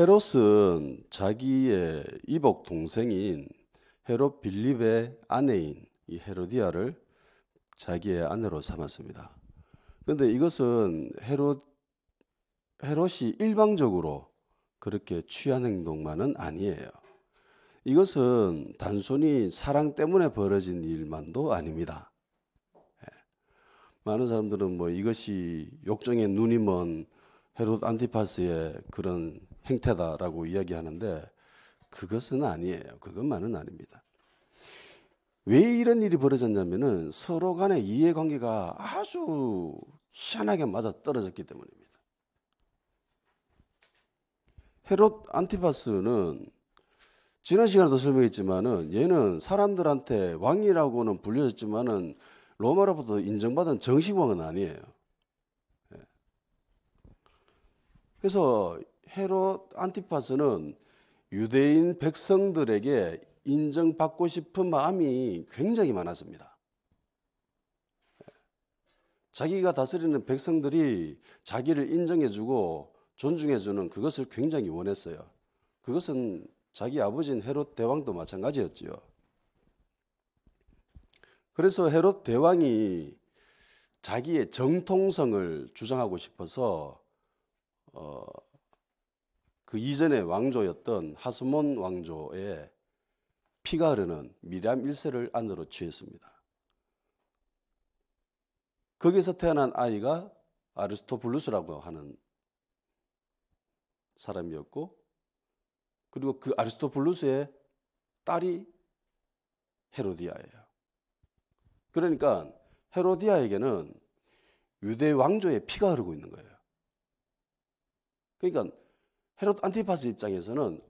헤롯은 자기의 이복 동생인 헤롯 빌립의 아내인 이 헤로디아를 자기의 아내로 삼았습니다. 그런데 이것은 헤롯이 일방적으로 그렇게 취한 행동만은 아니에요. 이것은 단순히 사랑 때문에 벌어진 일만도 아닙니다. 많은 사람들은 이것이 욕정의 눈이 먼 헤롯 안티파스의 그런 행태다라고 이야기하는데 그것은 아니에요. 그것만은 아닙니다. 왜 이런 일이 벌어졌냐면은 서로 간의 이해관계가 아주 희한하게 맞아떨어졌기 때문입니다. 헤롯 안티파스는 지난 시간에도 설명했지만은 얘는 사람들한테 왕이라고는 불려졌지만은 로마로부터 인정받은 정식 왕은 아니에요. 그래서 헤롯 안티파스는 유대인 백성들에게 인정받고 싶은 마음이 굉장히 많았습니다. 자기가 다스리는 백성들이 자기를 인정해주고 존중해주는 그것을 굉장히 원했어요. 그것은 자기 아버지인 헤롯 대왕도 마찬가지였지요. 그래서 헤롯 대왕이 자기의 정통성을 주장하고 싶어서 그 이전의 왕조였던 하스몬 왕조의 피가 흐르는 미리암 1세를 아내로 취했습니다. 거기서 태어난 아이가 아리스토블루스라고 하는 사람이었고, 그리고 그 아리스토블루스의 딸이 헤로디아예요. 그러니까 헤로디아에게는 유대 왕조의 피가 흐르고 있는 거예요. 그러니까 헤롯 안티파스 입장에서는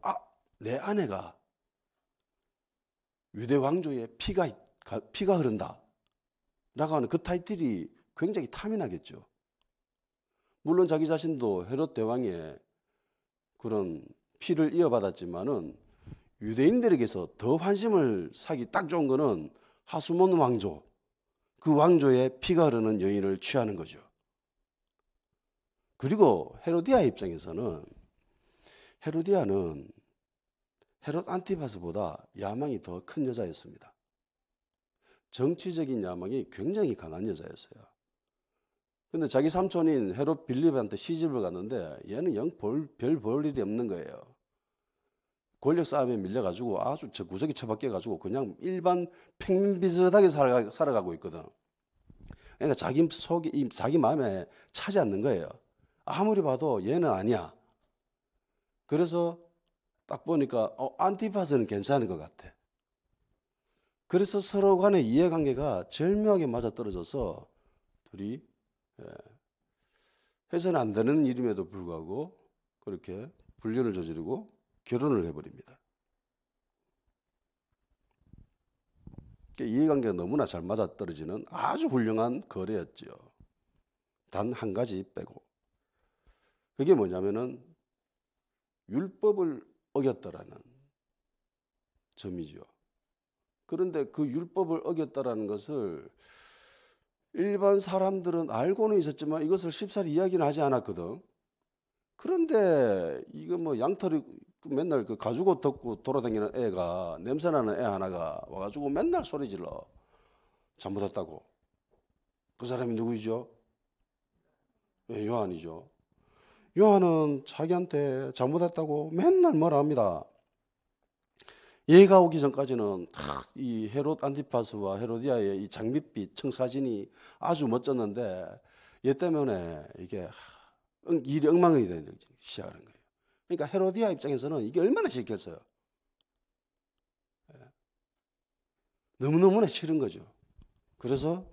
내 아내가 유대 왕조의 피가 흐른다 라고 하는 그 타이틀이 굉장히 탐이 나겠죠. 물론 자기 자신도 헤롯 대왕의 그런 피를 이어받았지만은 유대인들에게서 더 환심을 사기 딱 좋은 거는 하수몬 왕조, 그 왕조의 피가 흐르는 여인을 취하는 거죠. 그리고 헤로디아 입장에서는 헤로디아는 헤롯 안티파스보다 야망이 더 큰 여자였습니다. 정치적인 야망이 굉장히 강한 여자였어요. 근데 자기 삼촌인 헤롯 빌립한테 시집을 갔는데 얘는 별 볼 일이 없는 거예요. 권력 싸움에 밀려가지고 아주 구석에 처박혀가지고 그냥 일반 평민 비슷하게 살아가고 있거든. 그러니까 자기 마음에 차지 않는 거예요. 아무리 봐도 얘는 아니야. 그래서 딱 보니까 안티파스는 괜찮은 것 같아. 그래서 서로 간의 이해관계가 절묘하게 맞아떨어져서 둘이 해서는 안 되는 일임에도 불구하고 그렇게 불륜을 저지르고 결혼을 해버립니다. 이해관계가 너무나 잘 맞아떨어지는 아주 훌륭한 거래였죠. 단 한 가지 빼고. 그게 뭐냐면은 율법을 어겼다라는 점이죠. 그런데 그 율법을 어겼다라는 것을 일반 사람들은 알고는 있었지만 이것을 쉽사리 이야기는 하지 않았거든. 그런데 이거 양털이 맨날 그 가죽옷 덮고 돌아다니는 애가, 냄새나는 애 하나가 와가지고 맨날 소리 질러. 잘못했다고. 그 사람이 누구이죠? 요한이죠. 요한은 자기한테 잘못했다고 맨날 뭐라 합니다. 얘가 오기 전까지는 이 헤롯 안티파스와 헤로디아의 이 장밋빛 청사진이 아주 멋졌는데 얘 때문에 이게 일이 엉망이 되기 시작하는 거예요. 그러니까 헤로디아 입장에서는 이게 얼마나 싫겠어요. 너무너무나 싫은 거죠. 그래서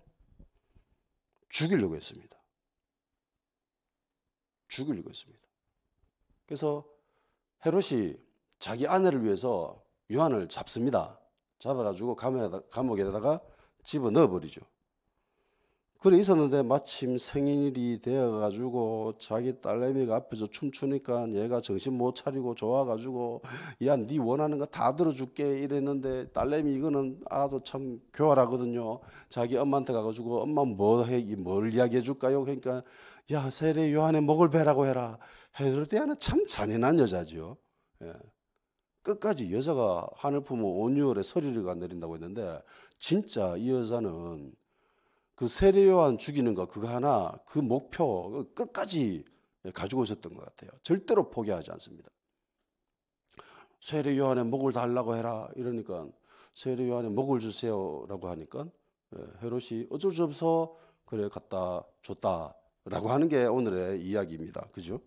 죽이려고 했습니다. 그래서 헤롯이 자기 아내를 위해서 요한을 잡습니다. 잡아가지고 감옥에다가 집어 넣어버리죠. 그래 있었는데 마침 생일이 되어가지고 자기 딸내미가 앞에서 춤추니까 얘가 정신 못 차리고 좋아가지고 야, 네 원하는 거 다 들어줄게 이랬는데 딸내미 이거는 아도 참 교활하거든요. 자기 엄마한테 가가지고 엄마 뭘 이야기해 줄까요? 그러니까 야, 세례 요한의 목을 베라고 해라. 헤로디아는 참 잔인한 여자죠. 예. 끝까지 여자가 하늘 품어 온유월에 서리가 내린다고 했는데 진짜 이 여자는 그 세례 요한 죽이는 거 그거 하나 그 목표 끝까지 가지고 있었던 것 같아요. 절대로 포기하지 않습니다. 세례 요한의 목을 달라고 해라 이러니까 세례 요한의 목을 주세요라고 하니까 헤롯이 어쩔 수 없어 그래 갖다 줬다라고 하는 게 오늘의 이야기입니다. 그죠?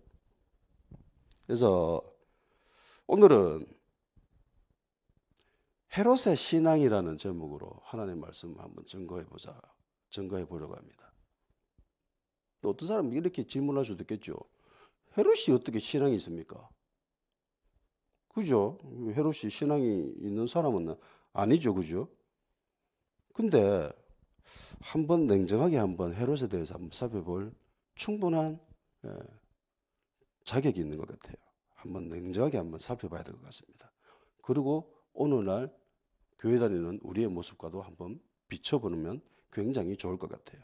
그래서 오늘은 헤롯의 신앙이라는 제목으로 하나님의 말씀을 한번 증거해 보려고 합니다. 어떤 사람이 이렇게 질문할 수도 있겠죠. 헤롯이 어떻게 신앙이 있습니까? 그죠? 헤롯이 신앙이 있는 사람은 아니죠. 그죠? 근데 한번 냉정하게 한번 헤롯에 대해서 한번 살펴볼 충분한 자격이 있는 것 같아요. 한번 냉정하게 한번 살펴봐야 될 것 같습니다. 그리고 오늘날 교회 다니는 우리의 모습과도 한번 비춰보면 굉장히 좋을 것 같아요.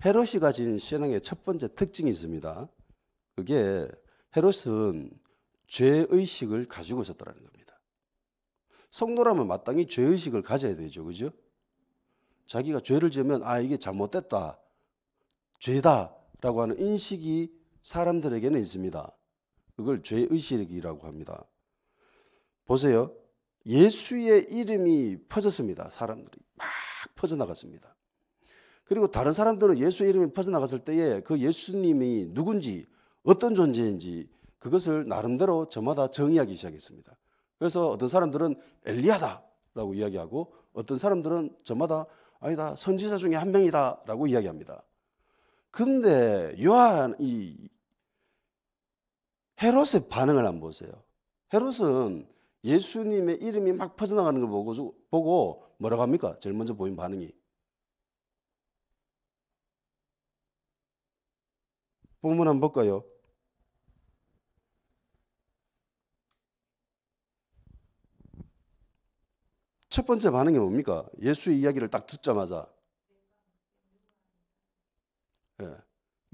헤롯이 가진 신앙의 첫 번째 특징이 있습니다. 그게 헤롯은 죄의식을 가지고 있었다는 겁니다. 성도라면 마땅히 죄의식을 가져야 되죠. 그죠? 자기가 죄를 지으면 이게 잘못됐다, 죄다라고 하는 인식이 사람들에게는 있습니다. 그걸 죄의식이라고 합니다. 보세요. 예수의 이름이 퍼졌습니다. 사람들이 막 퍼져나갔습니다. 그리고 다른 사람들은 예수의 이름이 퍼져나갔을 때에 그 예수님이 누군지 어떤 존재인지 그것을 나름대로 저마다 정의하기 시작했습니다. 그래서 어떤 사람들은 엘리야다라고 이야기하고 어떤 사람들은 저마다 아니다 선지자 중에 한 명이다라고 이야기합니다. 그런데 헤롯의 반응을 한번 보세요. 헤롯은 예수님의 이름이 막 퍼져나가는 걸 보고 뭐라고 합니까? 제일 먼저 보인 반응이. 본문 한번 볼까요? 첫 번째 반응이 뭡니까? 예수의 이야기를 딱 듣자마자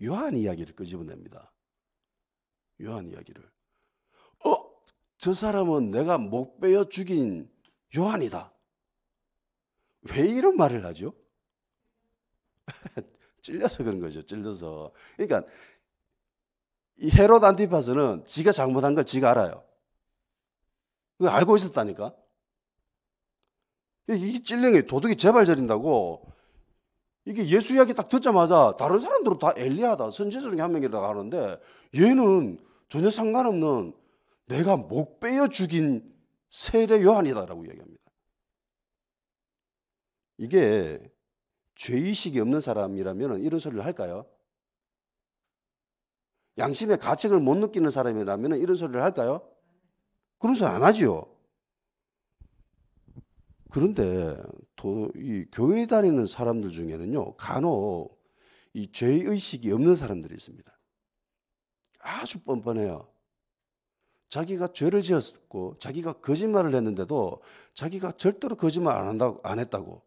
요한 이야기를 끄집어냅니다. 요한 이야기를. 저 사람은 내가 목 베어 죽인 요한이다. 왜 이런 말을 하죠? 찔려서 그런 거죠. 찔려서. 그러니까 이 헤롯 안티파스는 지가 잘못한 걸 지가 알아요. 그거 알고 있었다니까. 이 찔링이 도둑이 재발 저린다고 이게 예수 이야기 딱 듣자마자 다른 사람들은 다 엘리야다 선지자 중에 한 명이라고 하는데 얘는 전혀 상관없는 내가 목 베어 죽인 세례 요한이다라고 이야기합니다. 이게 죄의식이 없는 사람이라면 이런 소리를 할까요? 양심의 가책을 못 느끼는 사람이라면 이런 소리를 할까요? 그런 소리 안 하지요. 그런데 이 교회 다니는 사람들 중에는요, 간혹 이 죄의식이 없는 사람들이 있습니다. 아주 뻔뻔해요. 자기가 죄를 지었고 자기가 거짓말을 했는데도 자기가 절대로 거짓말 안 했다고,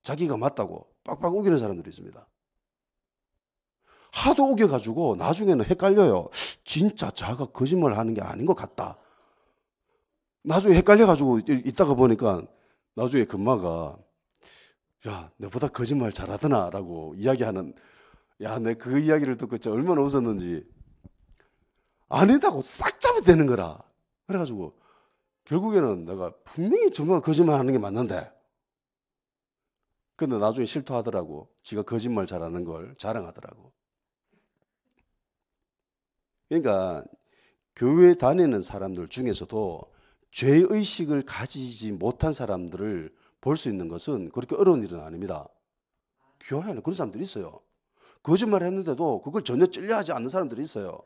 자기가 맞다고 빡빡 우기는 사람들이 있습니다. 하도 우겨가지고 나중에는 헷갈려요. 진짜 자가 거짓말 하는 게 아닌 것 같다. 나중에 헷갈려가지고 있다가 보니까 나중에 금마가 야, 내보다 거짓말 잘하더나 라고 이야기하는, 야, 내 그 이야기를 듣고 진짜 얼마나 웃었는지. 아니다고 싹 잡아대는 거라. 그래가지고 결국에는 내가 분명히 정말 거짓말 하는 게 맞는데, 근데 나중에 실토하더라고. 지가 거짓말 잘하는 걸 자랑하더라고. 그러니까 교회 다니는 사람들 중에서도 죄의식을 가지지 못한 사람들을 볼 수 있는 것은 그렇게 어려운 일은 아닙니다. 교회 안에 그런 사람들이 있어요. 거짓말 했는데도 그걸 전혀 찔려하지 않는 사람들이 있어요.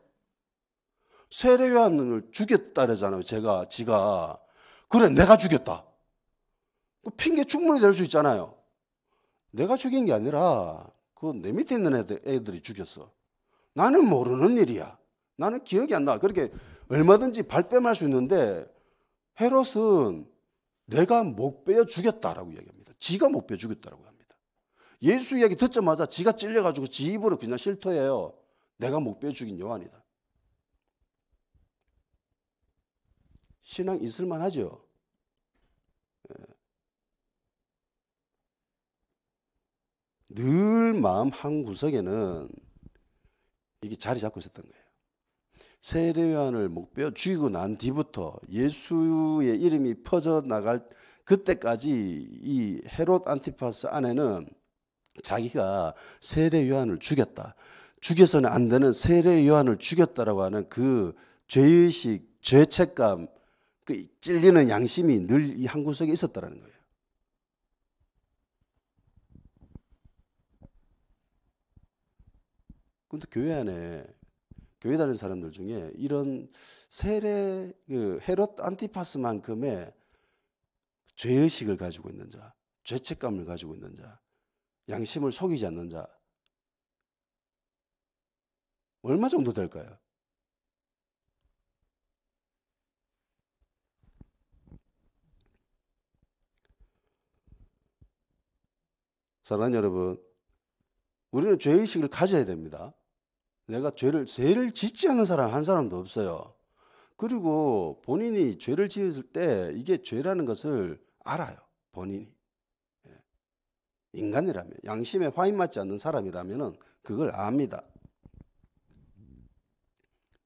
세례 요한을 죽였다 그러잖아요. 지가 그래 내가 죽였다. 그 핑계 충분히 될 수 있잖아요. 내가 죽인 게 아니라 그 내 밑에 있는 애들이 죽였어. 나는 모르는 일이야. 나는 기억이 안 나. 그렇게 얼마든지 발뺌할 수 있는데 헤롯은 내가 목베어 죽였다라고 이야기합니다. 지가 목베어 죽였다라고 합니다. 예수 이야기 듣자마자 지가 찔려가지고 지 입으로 그냥 실토해요. 내가 목베어 죽인 요한이다. 신앙 있을만하죠. 늘 마음 한 구석에는 이게 자리 잡고 있었던 거예요. 세례 요한을 목베어 죽이고 난 뒤부터 예수의 이름이 퍼져나갈 그때까지 이 헤롯 안티파스 안에는 자기가 세례 요한을 죽였다, 죽여서는 안 되는 세례 요한을 죽였다라고 하는 그 죄의식, 죄책감, 그 찔리는 양심이 늘 이 한 구석에 있었다라는 거예요. 근데 교회 안에 교회 다니는 사람들 중에 이런 세례 그 헤롯 안티파스만큼의 죄의식을 가지고 있는 자, 죄책감을 가지고 있는 자, 양심을 속이지 않는 자 얼마 정도 될까요? 사랑하는 여러분, 우리는 죄의식을 가져야 됩니다. 내가 죄를 짓지 않는 사람 한 사람도 없어요. 그리고 본인이 죄를 지었을 때 이게 죄라는 것을 알아요. 본인이. 인간이라면, 양심에 화인 맞지 않는 사람이라면 그걸 압니다.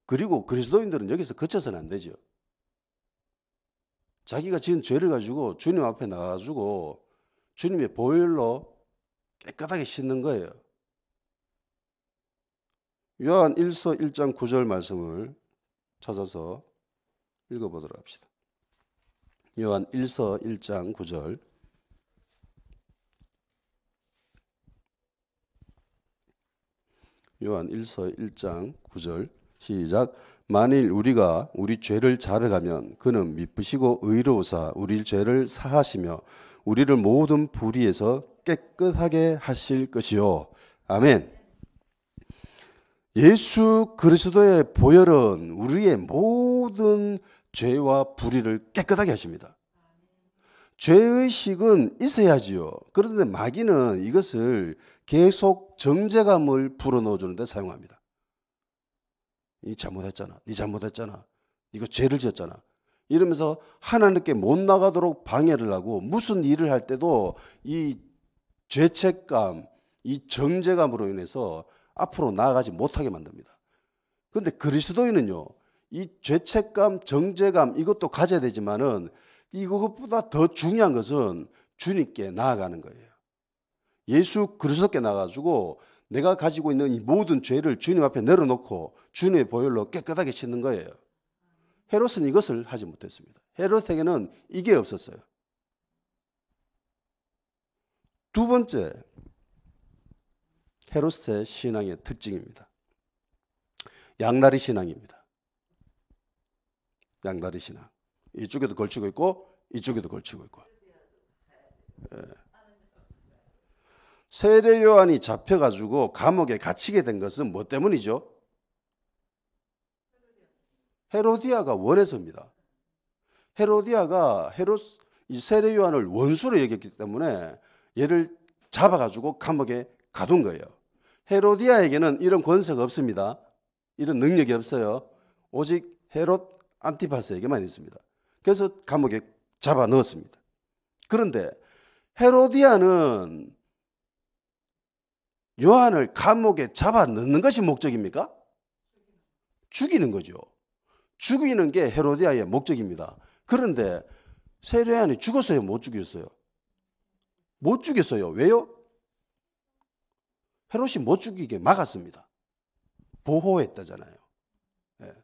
그리고 그리스도인들은 여기서 그쳐서는 안 되죠. 자기가 지은 죄를 가지고 주님 앞에 나가가지고 주님의 보혈로 깨끗하게 씻는 거예요. 요한 1서 1장 9절 말씀을 찾아서 읽어보도록 합시다. 요한 1서 1장 9절. 요한 1서 1장 9절 시작. 만일 우리가 우리 죄를 자백하면 그는 미쁘시고 의로우사 우리 죄를 사하시며 우리를 모든 불의에서 깨끗하게 하실 것이요. 아멘. 예수 그리스도의 보혈은 우리의 모든 죄와 불의를 깨끗하게 하십니다. 죄의식은 있어야지요. 그런데 마귀는 이것을 계속 정죄감을 불어넣어 주는데 사용합니다. 니 잘못했잖아. 니 잘못했잖아. 이거 죄를 지었잖아. 이러면서 하나님께 못 나가도록 방해를 하고 무슨 일을 할 때도 이 죄책감, 이 정죄감으로 인해서 앞으로 나아가지 못하게 만듭니다. 그런데 그리스도인은요, 이 죄책감, 정죄감 이것도 가져야 되지만은 이것보다 더 중요한 것은 주님께 나아가는 거예요. 예수 그리스도께 나가지고 내가 가지고 있는 이 모든 죄를 주님 앞에 내려놓고 주님의 보혈로 깨끗하게 씻는 거예요. 헤롯은 이것을 하지 못했습니다. 헤롯에게는 이게 없었어요. 두 번째, 헤롯의 신앙의 특징입니다. 양다리 신앙입니다. 양다리 신앙. 이쪽에도 걸치고 있고 이쪽에도 걸치고 있고. 예. 세례 요한이 잡혀가지고 감옥에 갇히게 된 것은 뭐 때문이죠? 헤로디아가 원해서입니다. 헤로디아가 이 세례 요한을 원수로 여겼기 때문에 얘를 잡아가지고 감옥에 가둔 거예요. 헤로디아에게는 이런 권세가 없습니다. 이런 능력이 없어요. 오직 헤롯 안티파스에게만 있습니다. 그래서 감옥에 잡아 넣었습니다. 그런데 헤로디아는 요한을 감옥에 잡아 넣는 것이 목적입니까? 죽이는 거죠. 죽이는 게 헤로디아의 목적입니다. 그런데 세례 요한이 죽었어요? 못 죽였어요? 못 죽였어요. 왜요? 헤롯이 못 죽이게 막았습니다. 보호했다잖아요. 예.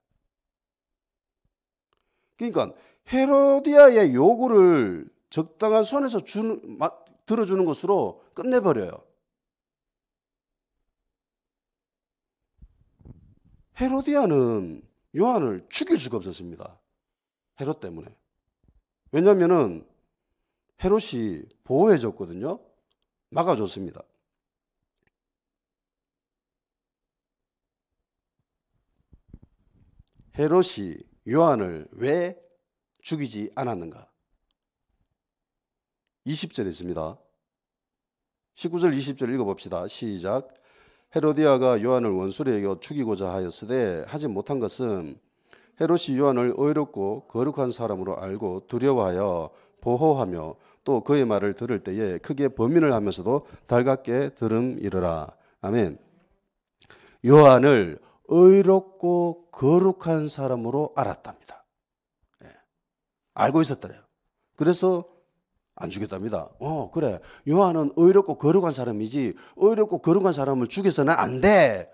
그러니까 헤로디아의 요구를 적당한 선에서 들어주는 것으로 끝내버려요. 헤로디아는 요한을 죽일 수가 없었습니다. 헤롯 때문에. 왜냐하면 헤롯이 보호해줬거든요. 막아줬습니다. 헤롯이 요한을 왜 죽이지 않았는가? 20절에 있습니다. 19절 20절 읽어봅시다. 시작. 헤로디아가 요한을 원수로 여겨 죽이고자 하였으되 하지 못한 것은 헤롯이 요한을 의롭고 거룩한 사람으로 알고 두려워하여 보호하며 또 그의 말을 들을 때에 크게 범인을 하면서도 달갑게 들음이러라. 아멘. 요한을 의롭고 거룩한 사람으로 알았답니다. 예. 알고 있었더래요. 그래서 안 죽였답니다. 그래. 요한은 의롭고 거룩한 사람이지 의롭고 거룩한 사람을 죽여서는 안 돼.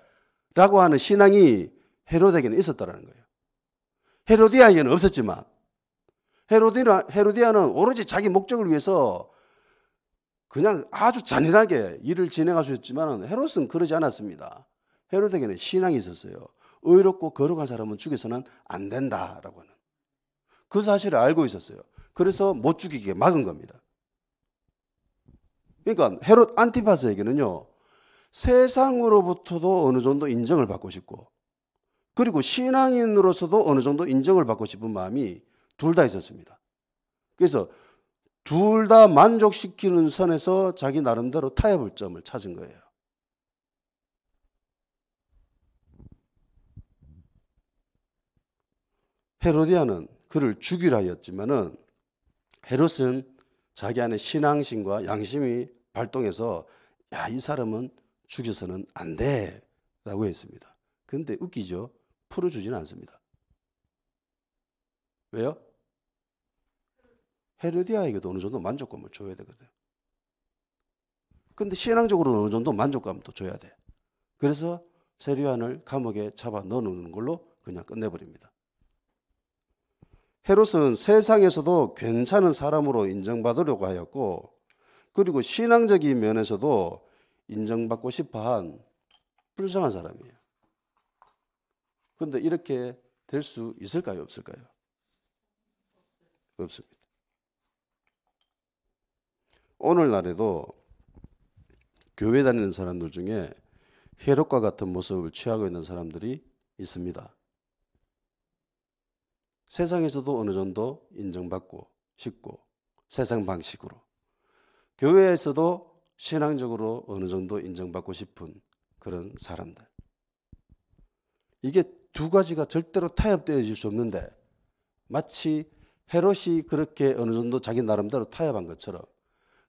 라고 하는 신앙이 헤롯에게는 있었다는 거예요. 헤로디아에게는 없었지만 헤로디아는 오로지 자기 목적을 위해서 그냥 아주 잔인하게 일을 진행할 수 있지만 헤롯은 그러지 않았습니다. 헤롯에게는 신앙이 있었어요. 의롭고 거룩한 사람은 죽여서는 안 된다라고 하는 그 사실을 알고 있었어요. 그래서 못 죽이게 막은 겁니다. 그러니까 헤롯 안티파스에게는요, 세상으로부터도 어느 정도 인정을 받고 싶고, 그리고 신앙인으로서도 어느 정도 인정을 받고 싶은 마음이 둘 다 있었습니다. 그래서 둘 다 만족시키는 선에서 자기 나름대로 타협을 점을 찾은 거예요. 헤로디아는 그를 죽이라 하였지만은 헤롯은 자기 안에 신앙심과 양심이 발동해서 야, 이 사람은 죽여서는 안 돼 라고 했습니다. 그런데 웃기죠? 풀어주지는 않습니다. 왜요? 헤로디아에게도 어느 정도 만족감을 줘야 되거든. 근데 신앙적으로 어느 정도 만족감도 줘야 돼. 그래서 세리요한을 감옥에 잡아 넣어놓는 걸로 그냥 끝내버립니다. 헤롯은 세상에서도 괜찮은 사람으로 인정받으려고 하였고, 그리고 신앙적인 면에서도 인정받고 싶어한 불쌍한 사람이에요. 그런데 이렇게 될 수 있을까요? 없을까요? 없습니다. 오늘날에도 교회 다니는 사람들 중에 헤롯과 같은 모습을 취하고 있는 사람들이 있습니다. 세상에서도 어느 정도 인정받고 싶고 세상 방식으로, 교회에서도 신앙적으로 어느 정도 인정받고 싶은 그런 사람들. 이게 두 가지가 절대로 타협되어질 수 없는데 마치 헤롯이 그렇게 어느 정도 자기 나름대로 타협한 것처럼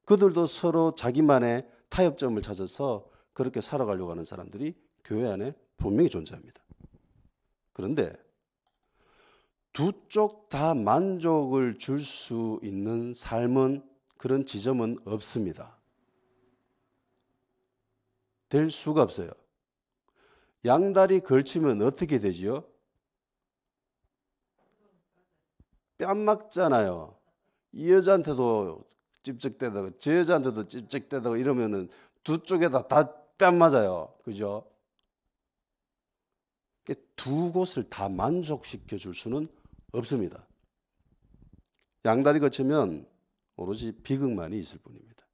그들도 서로 자기만의 타협점을 찾아서 그렇게 살아가려고 하는 사람들이 교회 안에 분명히 존재합니다. 그런데 두 쪽 다 만족을 줄 수 있는 삶은, 그런 지점은 없습니다. 될 수가 없어요. 양다리 걸치면 어떻게 되지요? 뺨 맞잖아요. 이 여자한테도 찝쩍대다가 저 여자한테도 찝쩍대다가 이러면은 두 쪽에다 다 뺨 맞아요. 그죠? 두 곳을 다 만족시켜 줄 수는 없습니다. 양다리 거치면 오로지 비극만이 있을 뿐입니다.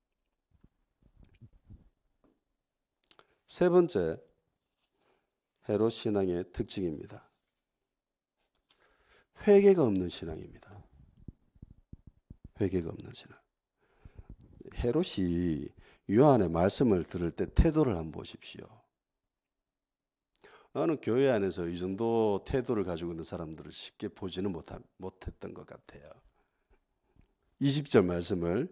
세 번째, 헤롯 신앙의 특징입니다. 회개가 없는 신앙입니다. 회개가 없는 신앙. 헤롯이 요한의 말씀을 들을 때 태도를 한번 보십시오. 나는 교회 안에서 이 정도 태도를 가지고 있는 사람들을 쉽게 보지는 못했던 것 같아요. 20절 말씀을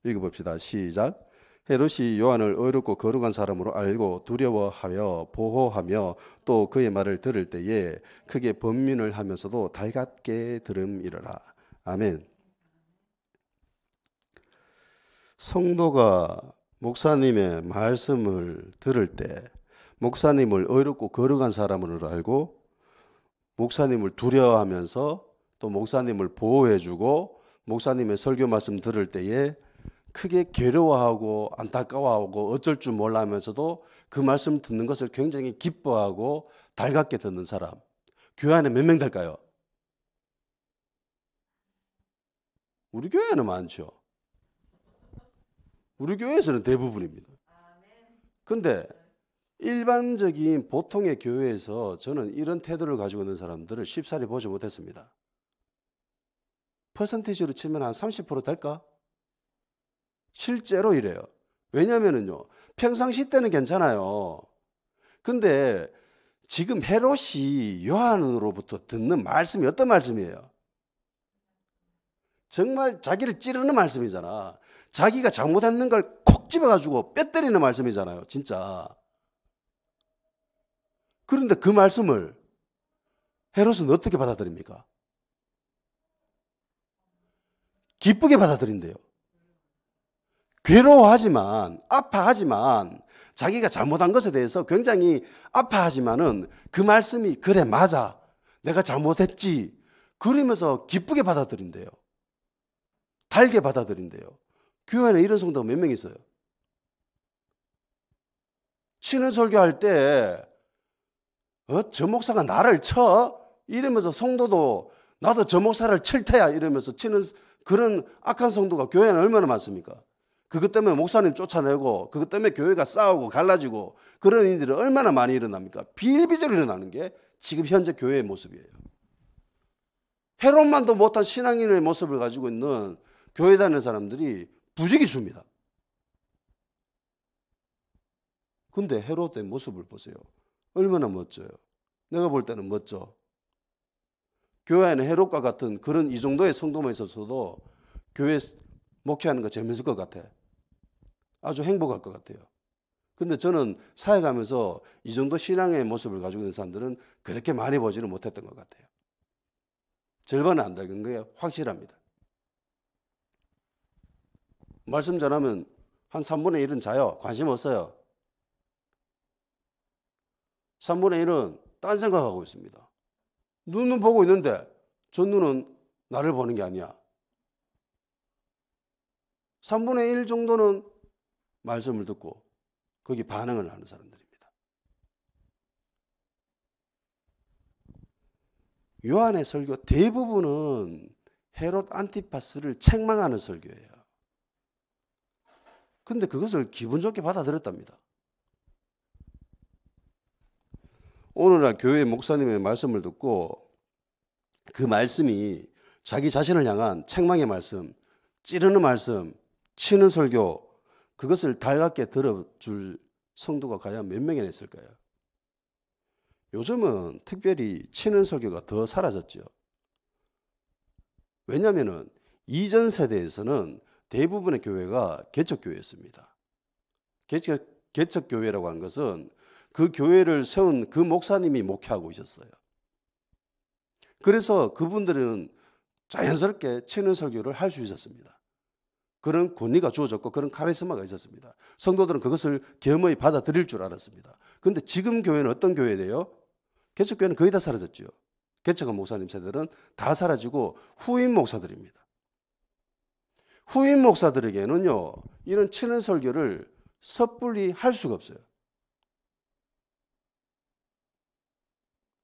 읽어봅시다. 시작. 헤롯이 요한을 의롭고 거룩한 사람으로 알고 두려워하여 보호하며 또 그의 말을 들을 때에 크게 번민을 하면서도 달갑게 들음이러라. 아멘. 성도가 목사님의 말씀을 들을 때 목사님을 의롭고 거룩한 사람으로 알고 목사님을 두려워하면서 또 목사님을 보호해주고 목사님의 설교 말씀 들을 때에 크게 괴로워하고 안타까워하고 어쩔 줄 몰라 하면서도 그 말씀 듣는 것을 굉장히 기뻐하고 달갑게 듣는 사람, 교회 안에 몇 명 될까요? 우리 교회는 많죠. 우리 교회에서는 대부분입니다. 근데 일반적인 보통의 교회에서 저는 이런 태도를 가지고 있는 사람들을 쉽사리 보지 못했습니다. 퍼센티지로 치면 한 30% 될까? 실제로 이래요. 왜냐면은요, 평상시 때는 괜찮아요. 근데 지금 헤롯이 요한으로부터 듣는 말씀이 어떤 말씀이에요? 정말 자기를 찌르는 말씀이잖아. 자기가 잘못했는 걸 콕 집어가지고 뼈 때리는 말씀이잖아요. 진짜. 그런데 그 말씀을 헤롯은 어떻게 받아들입니까? 기쁘게 받아들인대요. 괴로워하지만, 아파하지만, 자기가 잘못한 것에 대해서 굉장히 아파하지만은 그 말씀이 그래 맞아 내가 잘못했지 그러면서 기쁘게 받아들인대요. 달게 받아들인대요. 교회에는 이런 성도가 몇 명 있어요. 친은 설교할 때 저 목사가 나를 쳐? 이러면서 성도도 나도 저 목사를 칠 테야 이러면서 치는 그런 악한 성도가 교회에는 얼마나 많습니까? 그것 때문에 목사님 쫓아내고 그것 때문에 교회가 싸우고 갈라지고 그런 일들이 얼마나 많이 일어납니까? 비일비재로 일어나는 게 지금 현재 교회의 모습이에요. 헤롯만도 못한 신앙인의 모습을 가지고 있는 교회 다니는 사람들이 부지기수입니다. 근데 헤롯의 모습을 보세요. 얼마나 멋져요. 내가 볼 때는 멋져. 교회 안에 헤롯과 같은 그런 이 정도의 성도만 있었어도 교회 목회하는 거 재밌을 것 같아. 아주 행복할 것 같아요. 근데 저는 사회 가면서 이 정도 신앙의 모습을 가지고 있는 사람들은 그렇게 많이 보지는 못했던 것 같아요. 절반은 안 되는 게 확실합니다. 말씀 전하면 한 3분의 1은 자요. 관심 없어요. 3분의 1은 딴 생각하고 있습니다. 눈은 보고 있는데 저 눈은 나를 보는 게 아니야. 3분의 1 정도는 말씀을 듣고 거기 반응을 하는 사람들입니다. 요한의 설교 대부분은 헤롯 안티파스를 책망하는 설교예요. 근데 그것을 기분 좋게 받아들였답니다. 오늘날 교회 목사님의 말씀을 듣고 그 말씀이 자기 자신을 향한 책망의 말씀, 찌르는 말씀, 치는 설교 그것을 달갑게 들어줄 성도가 과연 몇 명이나 있을까요? 요즘은 특별히 치는 설교가 더 사라졌죠. 왜냐하면 이전 세대에서는 대부분의 교회가 개척교회였습니다. 개척교회라고 하는 것은 그 교회를 세운 그 목사님이 목회하고 있었어요. 그래서 그분들은 자연스럽게 치는 설교를 할 수 있었습니다. 그런 권위가 주어졌고 그런 카리스마가 있었습니다. 성도들은 그것을 겸허히 받아들일 줄 알았습니다. 그런데 지금 교회는 어떤 교회예요? 개척교회는 거의 다 사라졌죠. 개척한 목사님 세대들은 다 사라지고 후임 목사들입니다. 후임 목사들에게는요, 이런 치는 설교를 섣불리 할 수가 없어요.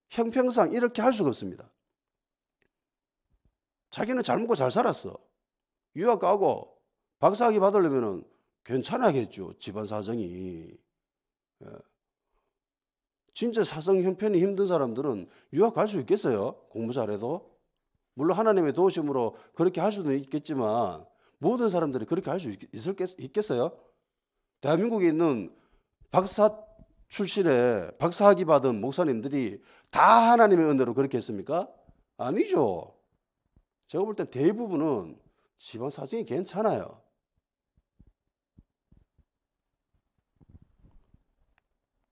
형평상 이렇게 할 수가 없습니다. 자기는 잘 먹고 잘 살았어. 유학 가고 박사학위 받으려면 괜찮아겠죠. 집안 사정이. 진짜 사정 형편이 힘든 사람들은 유학 갈 수 있겠어요? 공부 잘해도? 물론 하나님의 도우심으로 그렇게 할 수도 있겠지만 모든 사람들이 그렇게 할 수 있겠어요? 대한민국에 있는 박사 출신의 박사학위 받은 목사님들이 다 하나님의 은혜로 그렇게 했습니까? 아니죠. 제가 볼 땐 대부분은 집안 사정이 괜찮아요.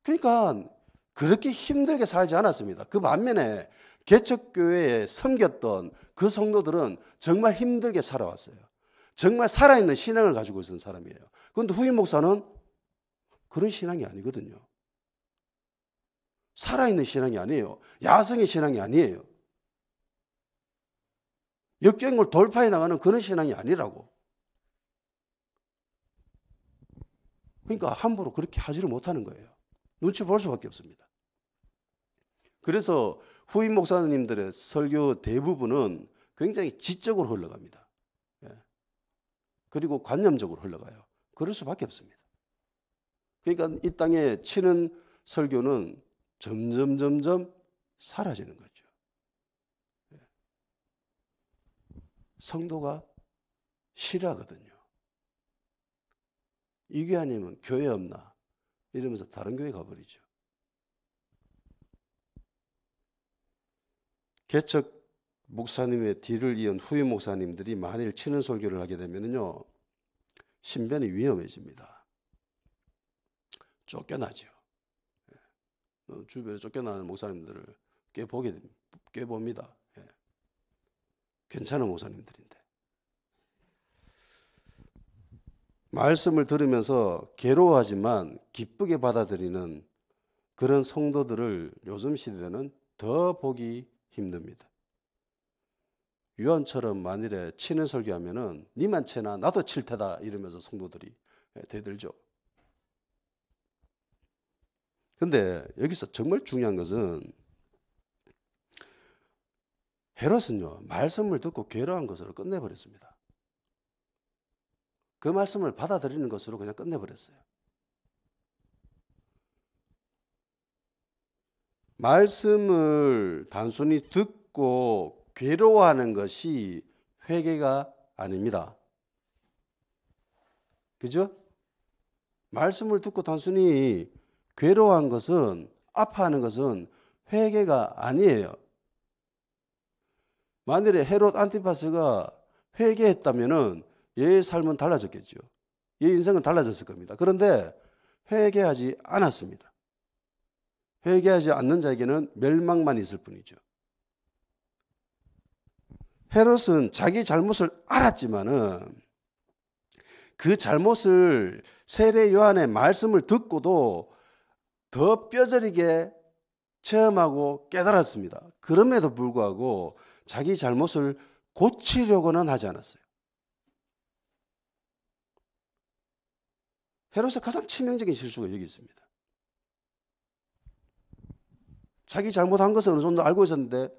그러니까 그렇게 힘들게 살지 않았습니다. 그 반면에 개척교회에 섬겼던 그 성도들은 정말 힘들게 살아왔어요. 정말 살아있는 신앙을 가지고 있는 사람이에요. 그런데 후임 목사는 그런 신앙이 아니거든요. 살아있는 신앙이 아니에요. 야성의 신앙이 아니에요. 역경을 돌파해 나가는 그런 신앙이 아니라고. 그러니까 함부로 그렇게 하지를 못하는 거예요. 눈치 볼 수밖에 없습니다. 그래서 후임 목사님들의 설교 대부분은 굉장히 지적으로 흘러갑니다. 그리고 관념적으로 흘러가요. 그럴 수밖에 없습니다. 그러니까 이 땅에 치는 설교는 점점 사라지는 거죠. 성도가 싫어하거든요. 이 교회 아니면 교회 없나 이러면서 다른 교회 가버리죠. 개척 목사님의 뒤를 이은 후임 목사님들이 만일 치는 설교를 하게 되면요, 신변이 위험해집니다. 쫓겨나죠. 주변에 쫓겨나는 목사님들을 꽤 봅니다. 괜찮은 목사님들인데. 말씀을 들으면서 괴로워하지만 기쁘게 받아들이는 그런 성도들을 요즘 시대는 더 보기 힘듭니다. 유언처럼 만일에 치는 설교하면은 니만 치나 나도 칠 테다 이러면서 성도들이 대들죠. 그런데 여기서 정말 중요한 것은 헤롯은요, 말씀을 듣고 괴로워한 것으로 끝내버렸습니다. 그 말씀을 받아들이는 것으로 그냥 끝내버렸어요. 말씀을 단순히 듣고 괴로워하는 것이 회개가 아닙니다. 그죠? 말씀을 듣고 단순히 괴로워한 것은, 아파하는 것은 회개가 아니에요. 만일에 헤롯 안티파스가 회개했다면은 얘의 삶은 달라졌겠죠. 얘의 인생은 달라졌을 겁니다. 그런데 회개하지 않았습니다. 회개하지 않는 자에게는 멸망만 있을 뿐이죠. 헤롯은 자기 잘못을 알았지만은 그 잘못을 세례 요한의 말씀을 듣고도 더 뼈저리게 체험하고 깨달았습니다. 그럼에도 불구하고 자기 잘못을 고치려고는 하지 않았어요. 헤롯의 가장 치명적인 실수가 여기 있습니다. 자기 잘못한 것을 어느 정도 알고 있었는데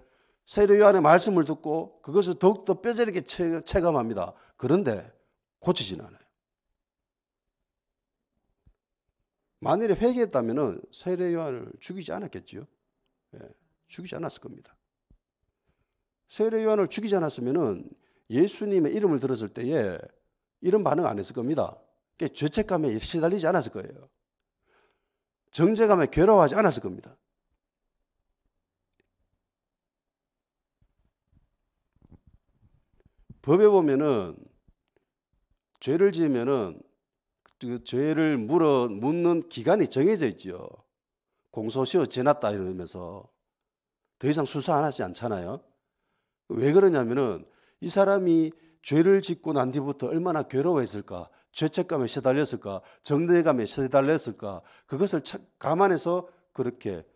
세례 요한의 말씀을 듣고 그것을 더욱더 뼈저리게 체감합니다. 그런데 고치진 않아요. 만일에 회개했다면 세례 요한을 죽이지 않았겠죠. 죽이지 않았을 겁니다. 세례 요한을 죽이지 않았으면 예수님의 이름을 들었을 때에 이런 반응 안 했을 겁니다. 죄책감에 시달리지 않았을 거예요. 정죄감에 괴로워하지 않았을 겁니다. 법에 보면은 죄를 지으면은 그 죄를 묻는 기간이 정해져 있죠. 공소시효 지났다 이러면서 더 이상 수사 안 하지 않잖아요. 왜 그러냐면은 이 사람이 죄를 짓고 난 뒤부터 얼마나 괴로워했을까, 죄책감에 시달렸을까, 정죄감에 시달렸을까, 그것을 감안해서 그렇게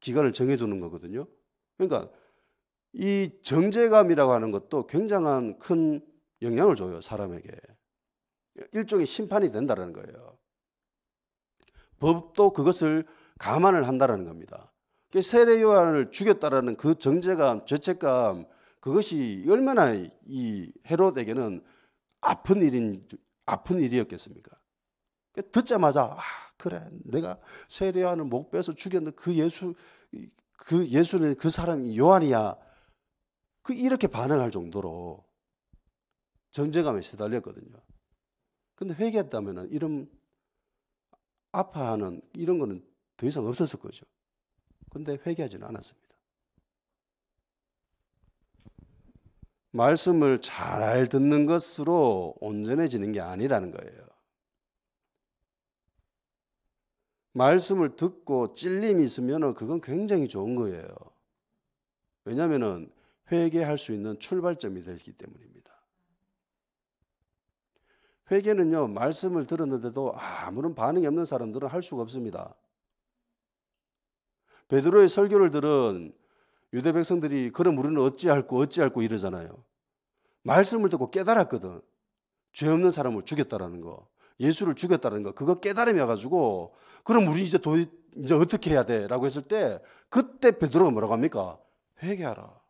기간을 정해두는 거거든요. 그러니까 이 정죄감이라고 하는 것도 굉장한 큰 영향을 줘요, 사람에게. 일종의 심판이 된다는 거예요. 법도 그것을 감안을 한다는 겁니다. 세례 요한을 죽였다라는 그 정죄감, 죄책감, 그것이 얼마나 이 헤롯에게는 아픈 일이었겠습니까? 듣자마자 그래, 내가 세례 요한을 목 빼서 죽였는데 그 예수는 그 사람이 요한이야. 이렇게 반응할 정도로 정죄감에 시달렸거든요. 근데 회개했다면 이런 아파하는 이런 거는 더 이상 없었을 거죠. 근데 회개하지는 않았습니다. 말씀을 잘 듣는 것으로 온전해지는 게 아니라는 거예요. 말씀을 듣고 찔림이 있으면 그건 굉장히 좋은 거예요. 왜냐하면 회개할 수 있는 출발점이 되기 때문입니다. 회개는요, 말씀을 들었는데도 아무런 반응이 없는 사람들은 할 수가 없습니다. 베드로의 설교를 들은 유대 백성들이 그럼 우리는 어찌할꼬 이러잖아요. 말씀을 듣고 깨달았거든. 죄 없는 사람을 죽였다라는 거, 예수를 죽였다는 거, 그거 깨달음이 와가지고 그럼 우리 이제 어떻게 해야 돼? 라고 했을 때 그때 베드로가 뭐라고 합니까? 회개하라.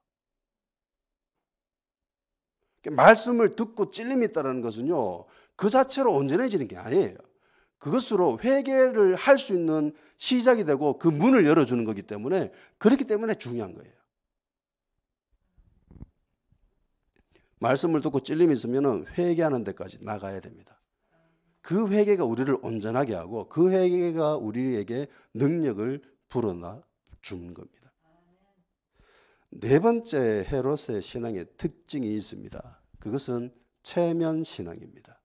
말씀을 듣고 찔림이 있다는 것은요, 그 자체로 온전해지는 게 아니에요. 그것으로 회개를 할 수 있는 시작이 되고 그 문을 열어주는 거기 때문에, 그렇기 때문에 중요한 거예요. 말씀을 듣고 찔림이 있으면 회개하는 데까지 나가야 됩니다. 그 회개가 우리를 온전하게 하고 그 회개가 우리에게 능력을 불어넣어 주는 겁니다. 네 번째 헤롯의 신앙의 특징이 있습니다. 그것은 체면 신앙입니다.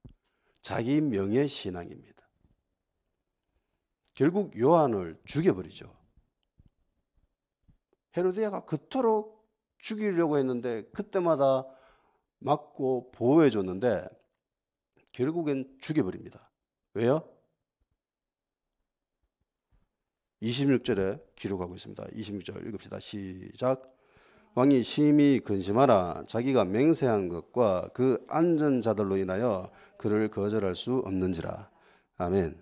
자기 명예 신앙입니다. 결국 요한을 죽여버리죠. 헤로디아가 그토록 죽이려고 했는데 그때마다 막고 보호해 줬는데 결국엔 죽여버립니다. 왜요? 26절에 기록하고 있습니다. 26절 읽읍시다. 시작. 왕이 심히 근심하라. 자기가 맹세한 것과 그 앉은 자들로 인하여 그를 거절할 수 없는지라. 아멘.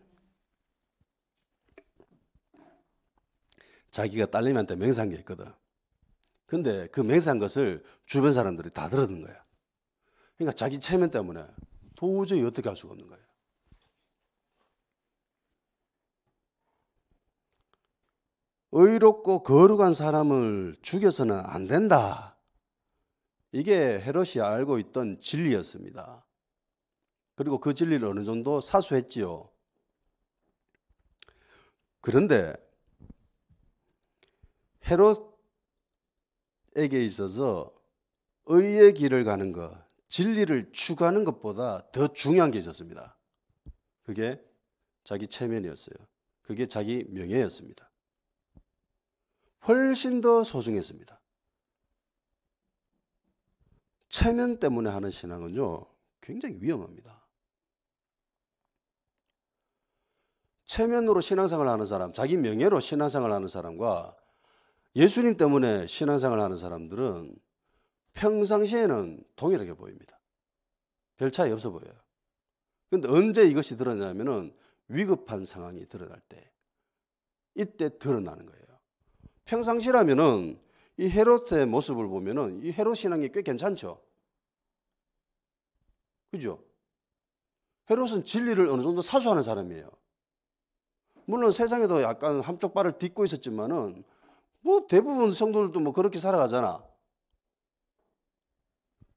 자기가 딸내미한테 맹세한 게 있거든. 근데 그 맹세한 것을 주변 사람들이 다 들었는 거야. 그러니까 자기 체면 때문에 도저히 어떻게 할 수가 없는 거예요. 의롭고 거룩한 사람을 죽여서는 안 된다. 이게 헤롯이 알고 있던 진리였습니다. 그리고 그 진리를 어느 정도 사수했지요. 그런데 헤롯에게 있어서 의의 길을 가는 것, 진리를 추구하는 것보다 더 중요한 게 있었습니다. 그게 자기 체면이었어요. 그게 자기 명예였습니다. 훨씬 더 소중했습니다. 체면 때문에 하는 신앙은요, 굉장히 위험합니다. 체면으로 신앙생활을 하는 사람, 자기 명예로 신앙생활을 하는 사람과 예수님 때문에 신앙생활을 하는 사람들은 평상시에는 동일하게 보입니다. 별 차이 없어 보여요. 그런데 언제 이것이 드러나냐면은 위급한 상황이 드러날 때, 이때 드러나는 거예요. 평상시라면은 이 헤롯의 모습을 보면은 이 헤롯 신앙이 꽤 괜찮죠. 그죠? 헤롯은 진리를 어느 정도 사수하는 사람이에요. 물론 세상에도 약간 한쪽 발을 딛고 있었지만은 뭐 대부분 성도들도 뭐 그렇게 살아가잖아.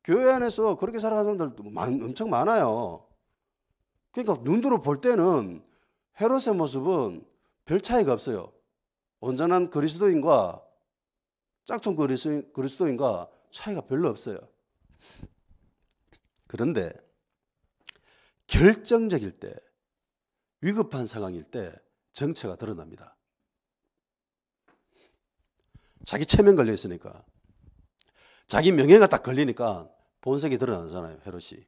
교회 안에서 그렇게 살아가는 사람들도 엄청 많아요. 그러니까 눈으로 볼 때는 헤롯의 모습은 별 차이가 없어요. 온전한 그리스도인과 짝퉁 그리스도인과 차이가 별로 없어요. 그런데 결정적일 때, 위급한 상황일 때 정체가 드러납니다. 자기 체면 걸려 있으니까, 자기 명예가 딱 걸리니까 본색이 드러나잖아요, 헤롯이.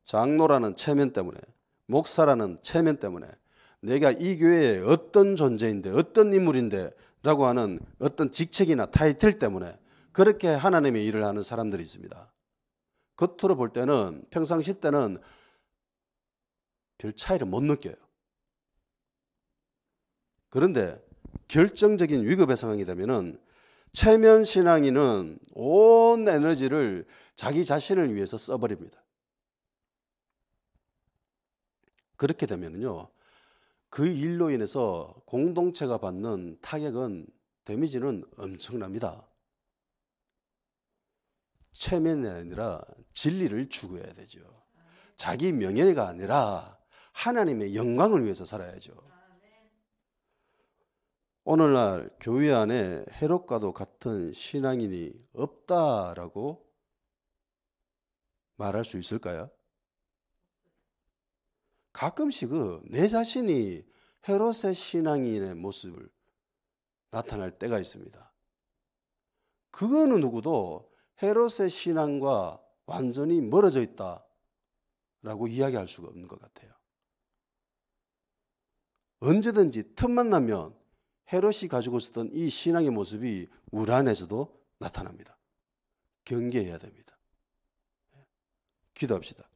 장로라는 체면 때문에, 목사라는 체면 때문에, 내가 이 교회에 어떤 존재인데, 어떤 인물인데 라고 하는 어떤 직책이나 타이틀 때문에 그렇게 하나님의 일을 하는 사람들이 있습니다. 겉으로 볼 때는, 평상시 때는 별 차이를 못 느껴요. 그런데 결정적인 위급의 상황이 되면은 체면 신앙인은 온 에너지를 자기 자신을 위해서 써버립니다. 그렇게 되면요, 그 일로 인해서 공동체가 받는 타격은, 데미지는 엄청납니다. 체면이 아니라 진리를 추구해야 되죠. 자기 명예가 아니라 하나님의 영광을 위해서 살아야죠. 오늘날 교회 안에 헤롯과도 같은 신앙인이 없다라고 말할 수 있을까요? 가끔씩 내 자신이 헤롯의 신앙인의 모습을 나타날 때가 있습니다. 그거는 누구도 헤롯의 신앙과 완전히 멀어져 있다라고 이야기할 수가 없는 것 같아요. 언제든지 틈만 나면 헤롯이 가지고 있었던 이 신앙의 모습이 우리 안에서도 나타납니다. 경계해야 됩니다. 기도합시다.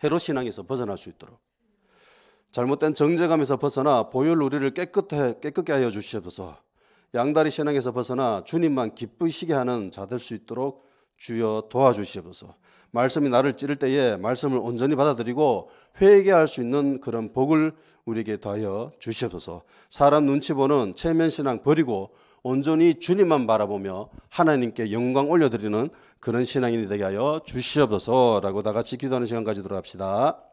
헤롯 신앙에서 벗어날 수 있도록, 잘못된 정죄감에서 벗어나 보혈 우리를 깨끗게 하여 주시옵소서. 양다리 신앙에서 벗어나 주님만 기쁘시게 하는 자 될 수 있도록 주여 도와주시옵소서. 말씀이 나를 찌를 때에 말씀을 온전히 받아들이고 회개할 수 있는 그런 복을 우리에게 더하여 주시옵소서. 사람 눈치 보는 체면신앙 버리고 온전히 주님만 바라보며 하나님께 영광 올려드리는 그런 신앙인이 되게 하여 주시옵소서라고 다 같이 기도하는 시간 가지도록 합시다.